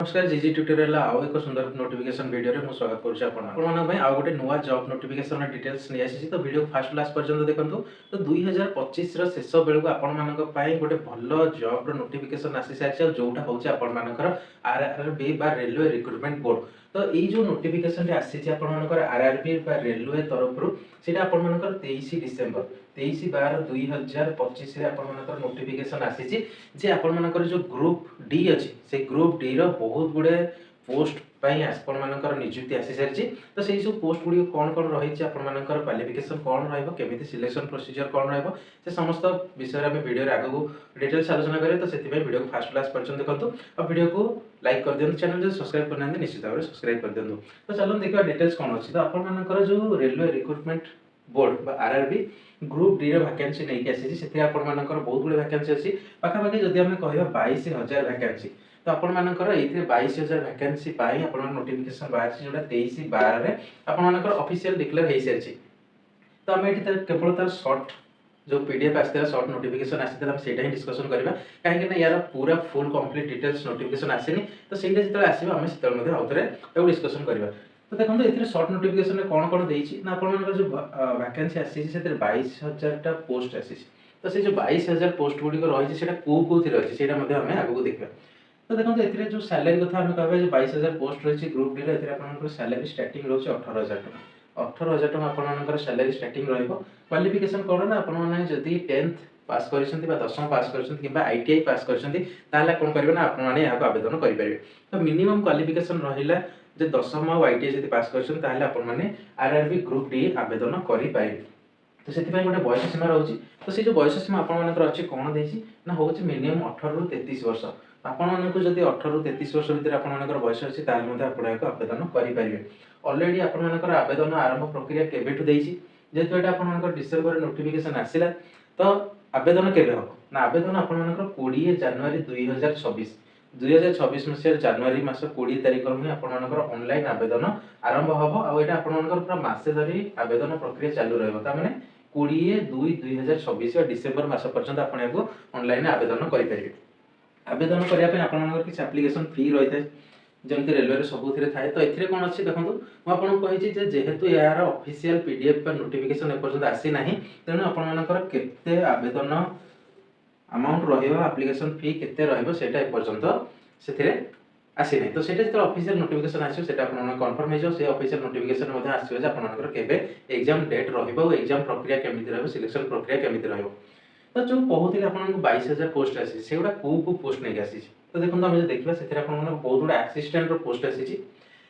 नमस्कार जीजी ट्यूटोरियल आउ एक सुंदर नोटिफिकेशन वीडियो रे मु स्वागत करूछी आउ गोटे नुआ जॉब नोटिफिकेशन डिटेल्स नहीं आसी तो वीडियो फास्ट लास्ट पर्यंत देखंतु। तो 2025 रो शेष बेलू आपण मानक पई गोटे भलो जॉब रो नोटिफिकेशन आसी सारी जोटा होची आपण मानकर आरआरबी बा रेलवे रिक्रुटमेंट बोर्ड। तो ये जो नोटिफिकेशन रे आसी छी आपण मानकर आरआरबी बा रेलवे तरफ रु सेटा आपण मानकर 23 डिसेंबर 23/12/2025 रे आपण मानकर नोटिफिकेशन आसी छी जे आपण मानकर जो ग्रुप डी अछि से ग्रुप डी रो बहुत गुडे पोस्ट पई आपण मानकर नियुक्ति आसी सारी। तो सेही सब पोस्ट गुडी कोन कोन रही छी आपण मानकर क्वालिफिकेशन कोन रहइबो केमिति सिलेक्शन प्रोसीजर कोन रहइबो से समस्त विषय रे वीडियो रे आगो डिटेल्स आलोचना करे। तो सेति पे वीडियो को फास्ट क्लास पर्यंत देखंतु और वीडियो को लाइक कर दियंतु, चैनल जो सब्सक्राइब करना निश्चित भाव सब्सक्राइब कर दियंतु। तो चलो देखिबा डिटेल्स कोन अछि। तो आपण मानकर जो रेलवे रिक्रुटमेंट बोर्ड बा आरआरबी ग्रुप डी रे वैकेंसी नै के आसी सेति आपण मानकर बहुत गुडे वैकेंसी अछि पाखा पाखी जदि हम कहबा 22000 वैकेंसी। तो आपण मानकर एथे 22000 वैकेंसी पाई आपण नोटिफिकेशन बाहर छी जोटा 23/12 रे आपण मानकर ऑफिशियल डिक्लेयर हे सारी। तो हम एठी केवल तार शॉर्ट जो पीडीएफ आस्ते शॉर्ट नोटिफिकेशन आसी हम सेटा ही डिस्कशन करबा काहे कि यार पूरा फुल कंप्लीट डिटेल्स नोटिफिकेशन आसीनी। तो सेटा जतले आसीबा हम सेतल मध्ये आउतरे एउ डिस्कशन करबा। तो देखो एथिरे शॉर्ट नोटिफिकेशन रे कोन कोन देइछि ना आपण मानकर जो वैकेंसी आसी सेते 22000 टा पोस्ट आसी। तो से जो 22000 पोस्ट गुडी को रही सेटा को थिरे अछि सेटा मध्ये हम आगु देखबा। तो देखो एथिरे जो सैलरी कथा हम कहबा जो 22000 पोस्ट रही ग्रुप डी रे एथिरे आपण मानकर सैलरी स्टार्टिंग रहउछि 18000 टका। 18000 टका आपण मानकर सैलरी स्टार्टिंग रहइबो। क्वालिफिकेशन कोन ना आपण माने जदी 10th पास करिसंती बा 10th पास करिसंती किबा आईटीआई पास करिसंती ताले कोन करबे ना आपण माने याको आवेदन करि परिबे। तो मिनिमम क्वालिफिकेशन रहिला जे 10th और आईटीआई जदी पास करिसंती ताले आपण माने आरआरबी ग्रुप डी आवेदन करि परिबे। तो सेति पय गोटे बयस सीमा रहउछि। तो से जो बयस सीमा आपण मानकर अछि कोन देछि ना होछि मिनिमम 18 रु 33 वर्ष। आपण मानक जदी 18 रु 33 वर्ष भितर आपण मानकर बयस अछि ताले मध्ये आपण याको आवेदन करि परिबे। ऑलरेडी आपण मानकर आवेदन आरंभ प्रक्रिया केबेठु देछि जेतु एटा आपण मानकर डिसेंबर नोटिफिकेशन आसिला। तो आवेदन केबे हो ना आवेदन आपण मानकर 20 जनवरी 2026 मसिया जनवरी मास 20 तारिख रे आपण मानकर ऑनलाइन आवेदन आरंभ हबो। आ एटा आपण मानकर पूरा मासे धरि आवेदन प्रक्रिया चालू रहबो। ता माने 20/2/2026 डिसेंबर मास पर्यंत आपण याको ऑनलाइन आवेदन करि परिबे। आवेदन करिया पे आपण मानकर किछ एप्लीकेशन फी रहितै जेमति रेलवे रे सबुथिरे थाए। तो एथिरे कोन अछि देखंतु म आपन कहि छी जे जेहेतु यार ऑफिशियल पीडीएफ पर नोटिफिकेशन एपर्यंत आसी नाही तेनु आपण मानकर केते आवेदन अमाउंट रहिबो एप्लीकेशन फी केते रहिबो सेटा एपर्यंत सेथिरे आसी नाही। तो सेटा जते ऑफिशियल नोटिफिकेशन आसी सेटा आपण मानकर कन्फर्म हे जो से ऑफिशियल नोटिफिकेशन मध्ये आसीबो जे आपण मानकर केबे एग्जाम डेट रहिबो एग्जाम प्रक्रिया केमिति रहिबो सिलेक्शन प्रक्रिया केमिति रहिबो। तो जो कहूथिले आपण 22000 पोस्ट आसी सेगुडा को पोस्ट नै आसी। तो देखो हम देखिबा सेथिरा आपण माने बहुत गुड असिस्टेंट रो पोस्ट आसी छी।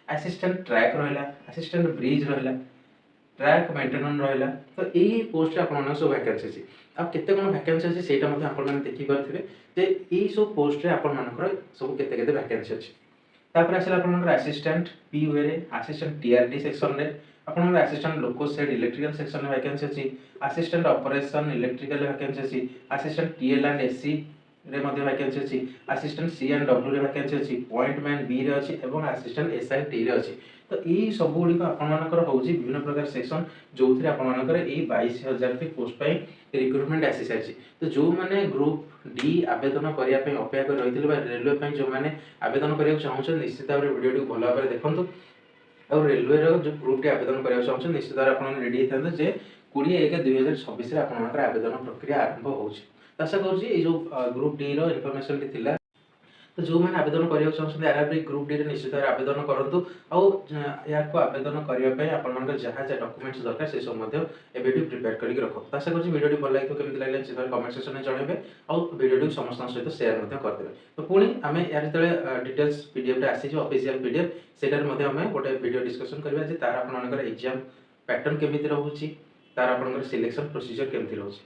असिस्टेंट ट्रैक रहला, असिस्टेंट ब्रिज रहला, ट्रैक मेंटेनेंस रहला। तो एही पोस्ट आपण माने सब वैकेंसी छी। अब केते कोन वैकेंसी अछि सेटा मध्ये आपण माने देखि परथिबे जे एही सब पोस्ट रे आपण मानकर सब केते केते वैकेंसी अछि। तापर आछला आपण मानकर असिस्टेंट पीयूए रे, असिस्टेंट टीआरडी सेक्शन रे, आपण मानकर assistant loco said electrical section रे वैकेंसी अछि। असिस्टेंट ऑपरेशन इलेक्ट्रिकल वैकेंसी अछि। असिस्टेंट टीएल एंड एससी रे मध्ये वैकेंसी अछि। असिस्टेंट सी एंड डब्ल्यू रे वैकेंसी अछि। पॉइंट मैन बी रे अछि एवं असिस्टेंट एसआई टी रे अछि। तो एही सब गुडी को आपण मानकर होउची विभिन्न प्रकार सेक्शन जोथिरे आपण मानकर एही 22000 टी पोस्ट पई रिक्रूटमेंट आसी साइछि। तो जो माने ग्रुप डी आवेदन करिया पई अपेक्षा कर रहिथिले बा रेलवे पई जो माने आवेदन करिया चाहउछ निश्चित भाबरे वीडियो टी भलो भाबरे देखंतु। और रेलवे रो जो ग्रुप टी आवेदन करिया चाहउछ निश्चित भाबरे आपण रेडी हेतंते जे 20/1/2026 रे आपण मानकर आवेदन प्रक्रिया आरंभ होउची। आशा करूची ए जो ग्रुप डी रो इन्फॉर्मेशन टी थिला। तो जो माने आवेदन करिया चाहउछन आरआरबी ग्रुप डी रे निश्चित भाबरे आवेदन करंतु। आ या को आवेदन करिया पई आपण मानकर जहा जे डॉक्यूमेंट्स दरकार से सब मध्ये एबेटी प्रिपेयर करिक रखो। आशा करूची वीडियो टी भल लागितो केमिति लागले निश्चित भाबरे कमेंट सेक्शन में जणाइबे और वीडियो टी समस्त सहित शेयर मध्ये कर देबे। तो पुणी हमें यार जतले डिटेल्स पीडीएफ रे आसी जो ऑफिशियल पीडीएफ सेटार मध्ये हमें गोटे वीडियो डिस्कशन करबा जे तार आपण मानकर एग्जाम पैटर्न केमिति रहउची तार आपण मानकर सिलेक्शन प्रोसीजर केमिति रहउची।